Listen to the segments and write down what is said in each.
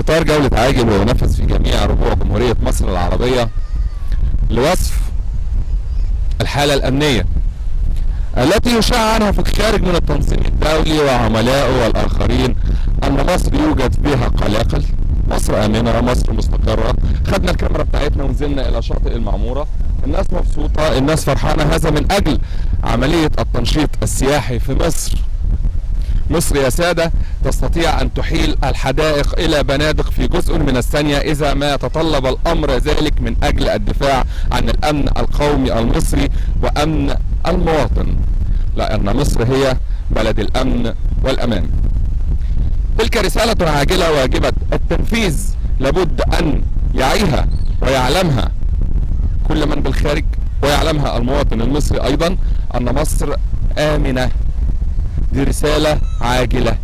إطار جولة عاجل وينفذ في جميع ربوع جمهورية مصر العربية لوصف الحالة الأمنية التي يشاع عنها في الخارج من التنظيم الدولي وعملائه والآخرين أن مصر يوجد بها قلاقل، مصر آمنة، مصر مستقرة. خدنا الكاميرا بتاعتنا ونزلنا إلى شاطئ المعمورة، الناس مبسوطة، الناس فرحانة. هذا من أجل عملية التنشيط السياحي في مصر. مصر يا سادة تستطيع أن تحيل الحدائق إلى بنادق في جزء من الثانية إذا ما يتطلب الأمر ذلك من أجل الدفاع عن الأمن القومي المصري وأمن المواطن، لأن مصر هي بلد الأمن والأمان. تلك رسالة عاجلة واجبة التنفيذ، لابد أن يعيها ويعلمها كل من بالخارج ويعلمها المواطن المصري أيضا أن مصر آمنة. دي رسالة عاجلة.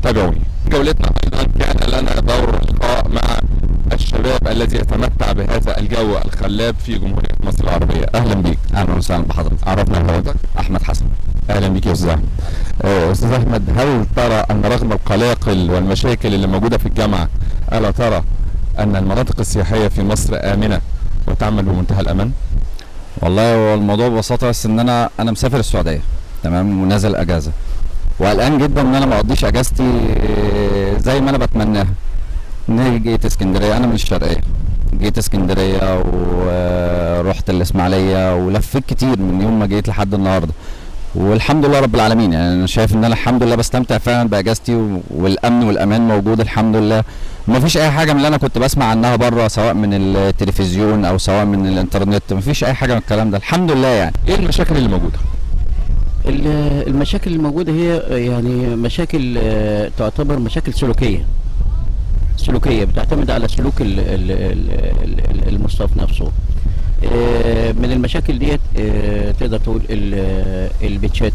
تابعوني. جولتنا أيضا كان لنا دور لقاء مع الشباب الذي يتمتع بهذا الجو الخلاب في جمهورية مصر العربية. أهلا بيك. أهلا وسهلا بحضرتك. عرفنا حضرتك. أحمد حسن. أهلا بيك يا أستاذ أحمد. أستاذ أحمد، هل ترى أن رغم القلاقل والمشاكل اللي موجودة في الجامعة ألا ترى أن المناطق السياحية في مصر آمنة وتعمل بمنتهى الأمان؟ والله هو الموضوع ببساطة بس إن أنا مسافر السعودية، تمام، ونازل أجازة، وقلقان جدا إن أنا ما أقضيش أجازتي زي ما أنا بتمناها. جيت اسكندرية، أنا من الشرقية، جيت اسكندرية ورحت الإسماعيلية ولفيت كتير من يوم ما جيت لحد النهاردة، والحمد لله رب العالمين. يعني أنا شايف إن أنا الحمد لله بستمتع فعلا بأجازتي، والأمن والأمان موجود الحمد لله. ما فيش أي حاجة من اللي أنا كنت بسمع عنها بره، سواء من التلفزيون أو سواء من الإنترنت، ما فيش أي حاجة من الكلام ده الحمد لله. يعني إيه المشاكل اللي موجودة؟ المشاكل الموجودة هي يعني مشاكل تعتبر مشاكل سلوكية بتعتمد على سلوك المصطف نفسه. من المشاكل ديت تقدر تقول البيتشات،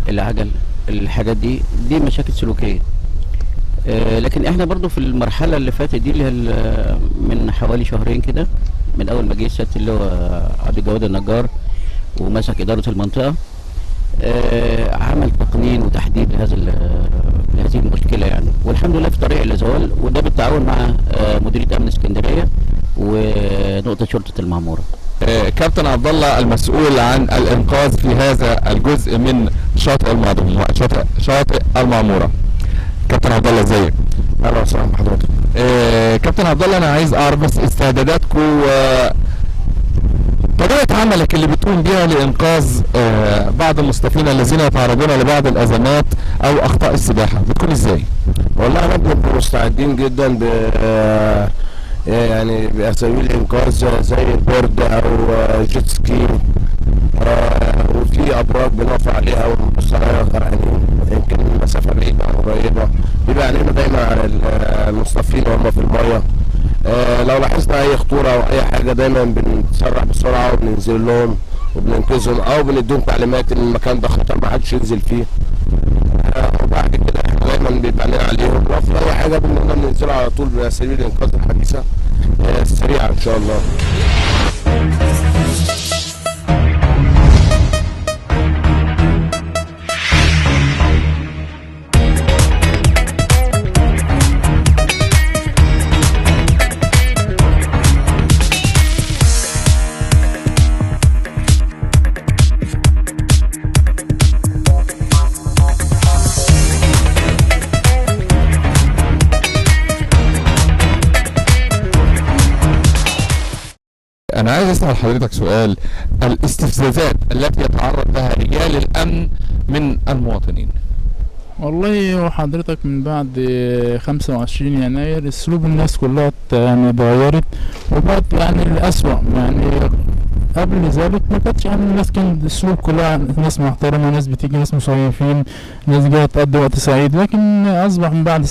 العجل، الحاجات دي مشاكل سلوكية. لكن احنا برضو في المرحلة اللي فاتت دي اللي هي من حوالي شهرين كده، من اول ما جه سيادة اللي هو عبد الجواد النجار ومسك إدارة المنطقة، عمل تقنين وتحديد لهذه المشكلة يعني، والحمد لله في طريق الزوال، وده بالتعاون مع مديرية أمن اسكندرية ونقطة شرطة المعمورة. كابتن عبد الله المسؤول عن الإنقاذ في هذا الجزء من شاطئ المعمورة. كابتن عبد الله ازيك؟ اهلا وسهلا بحضرتك. كابتن عبد الله، انا عايز اعرف بس استعداداتكم طبيعة عملك اللي بتقوم بيها لإنقاذ بعض المصطفين الذين يتعرضون لبعض الأزمات أو أخطاء السباحة، بتكون إزاي؟ والله احنا بنبقى مستعدين جدا يعني بأساليب الإنقاذ زي البورد أو جيت سكي، وفي أبراج بنقف عليها ونبص عليها غرقانين، يمكن المسافة بعيدة أو قريبة، بيبقى علينا دايما المصطفين وهم في المية. لو لاحظنا اي خطوره او اي حاجه دايما بنتسرع بسرعه وبننزل لهم وبننقذهم، او بنديهم تعليمات ان المكان ده خطر ما حدش ينزل فيه. وبعد كده احنا دايما بيبقى علينا عليهم، لو في اي حاجه بننزل على طول باساليب الانقاذ الحديثه السريعه ان شاء الله. أنا عايز أسأل حضرتك سؤال، الاستفزازات التي يتعرض لها رجال الأمن من المواطنين. والله هو حضرتك من بعد 25 يناير اسلوب الناس كلها يعني اتغيرت وبقت يعني الأسوأ. يعني قبل ذلك ما كانتش يعني الناس كانت السلوك كلها ناس محترمة، ناس بتيجي، ناس مصيفين، ناس جاية تقضي وقت سعيد. لكن أصبح من بعد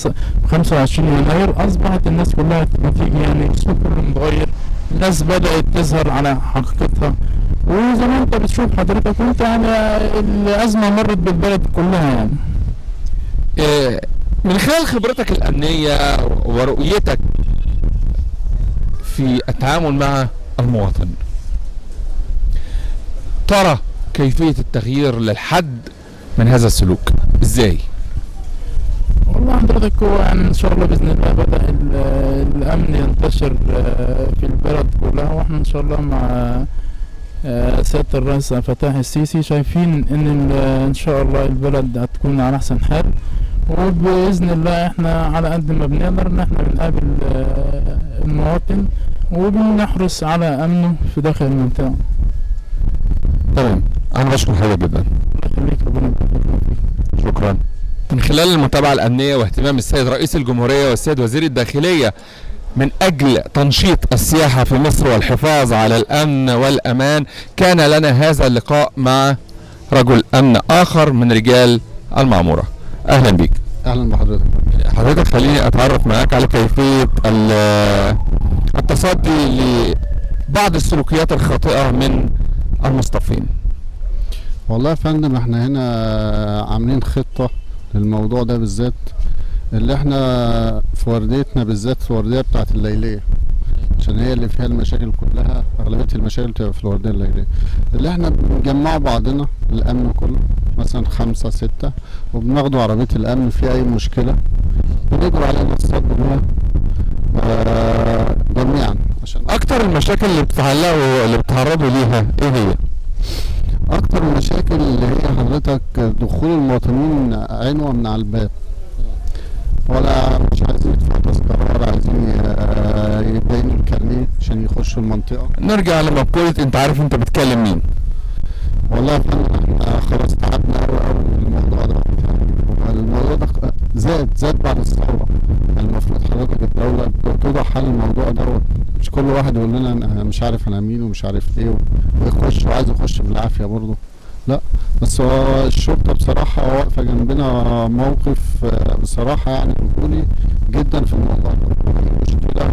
25 يناير أصبحت الناس كلها بتيجي يعني السلوك كله متغير، الناس بدأت تظهر على حقيقتها. وزي ما انت بتشوف حضرتك وانت يعني الأزمة مرت بالبلد كلها يعني. من خلال خبرتك الأمنية ورؤيتك في التعامل مع المواطن، ترى كيفية التغيير للحد من هذا السلوك ازاي؟ والله حضرتك هو يعني ان شاء الله باذن الله بدأ الامن ينتشر في البلد كلها، واحنا ان شاء الله مع سيادة الرئيس فتاح السيسي شايفين ان شاء الله البلد هتكون على احسن حال، وباذن الله احنا على قد ما بنقدر ان احنا بنقابل المواطن وبنحرص على امنه في داخل المنطقة. تمام، انا بشكر حضرتك جدا. الله يخليك، ربنا يبارك فيك. شكرا. من خلال المتابعة الأمنية واهتمام السيد رئيس الجمهورية والسيد وزير الداخلية من أجل تنشيط السياحة في مصر والحفاظ على الأمن والأمان، كان لنا هذا اللقاء مع رجل أمن آخر من رجال المعمورة. أهلا بيك. اهلا بحضرتك. حضرتك خليني أتعرف معاك على كيفية التصدي لبعض السلوكيات الخاطئة من المصطفين. والله يا فندم احنا هنا عاملين خطة للموضوع ده بالذات، اللي احنا في ورديتنا بالذات الوردية بتاعت الليلية، عشان هي اللي فيها المشاكل كلها، اغلبية المشاكل بتبقى في الوردية الليلية، اللي احنا بنجمع بعضنا الامن كله مثلا 5 6 وبناخدوا عربية الامن في اي مشكلة بنجروا علينا الصد بيها جميعا. عشان أكتر المشاكل اللي بتتعرضوا ليها إيه هي؟ اكتر المشاكل اللي هي حضرتك دخول المواطنين عنوة من على الباب، ولا مش عايزين يدفعوا تذكرة ولا عايزين يبينوا الكارنيه عشان يخشوا المنطقة. نرجع لمقولة أنت عارف أنت بتكلم مين. والله يا فندم احنا خلاص تعبنا قوي من الموضوع ده. الموضوع ده زاد بعد الثورة. المفروض حضرتك الدولة توضع حل الموضوع دوت، مش كل واحد يقول لنا انا مش عارف انا مين ومش عارف ايه ويخش وعايز يخش بالعافية برضه. لا بس هو الشرطة بصراحة واقفة جنبنا موقف بصراحة يعني رجولي جدا في الموضوع ده. مشكلة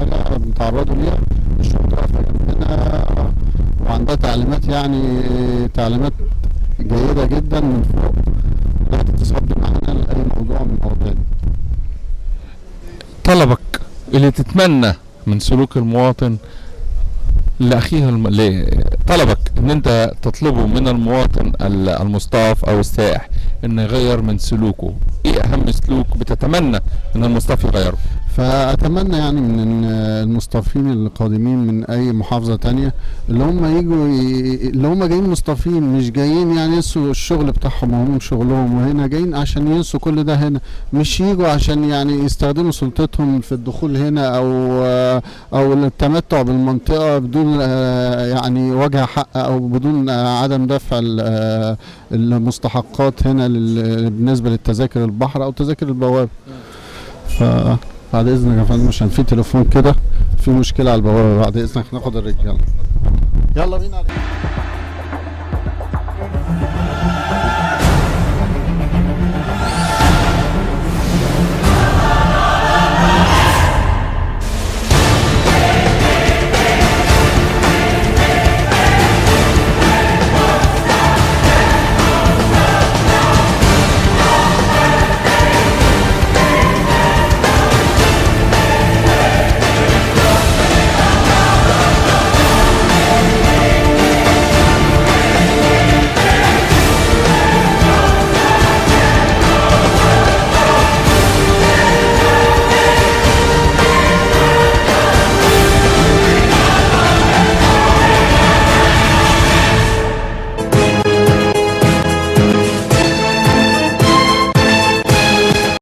أي حاجة بنتعرضوا ليها الشرطة واقفة جنبنا وعندها تعليمات، يعني تعليمات جيدة جدا من فوق لا تتصدي معانا لأي موضوع من المواضيع دي. طلبك اللي تتمنى من سلوك المواطن لأخيه طلبك ان انت تطلبه من المواطن المصطاف او السائح ان يغير من سلوكه، ايه اهم سلوك بتتمنى ان المصطف يغيره؟ فأتمنى يعني من المصطفين القادمين من أي محافظة تانية اللي هم يجوا اللي هم جايين مصطفين، مش جايين يعني ينسوا الشغل بتاعهم وهم شغلهم، وهنا جايين عشان ينسوا كل ده هنا، مش يجوا عشان يعني يستخدموا سلطتهم في الدخول هنا أو التمتع بالمنطقة بدون يعني وجه حق أو بدون عدم دفع المستحقات هنا بالنسبة للتذاكر البحر أو تذاكر البوابة. بعد اذنك يا فندم عشان في تليفون كده في مشكله على البوابه، بعد اذنك ناخد الرجاله. يلا بينا.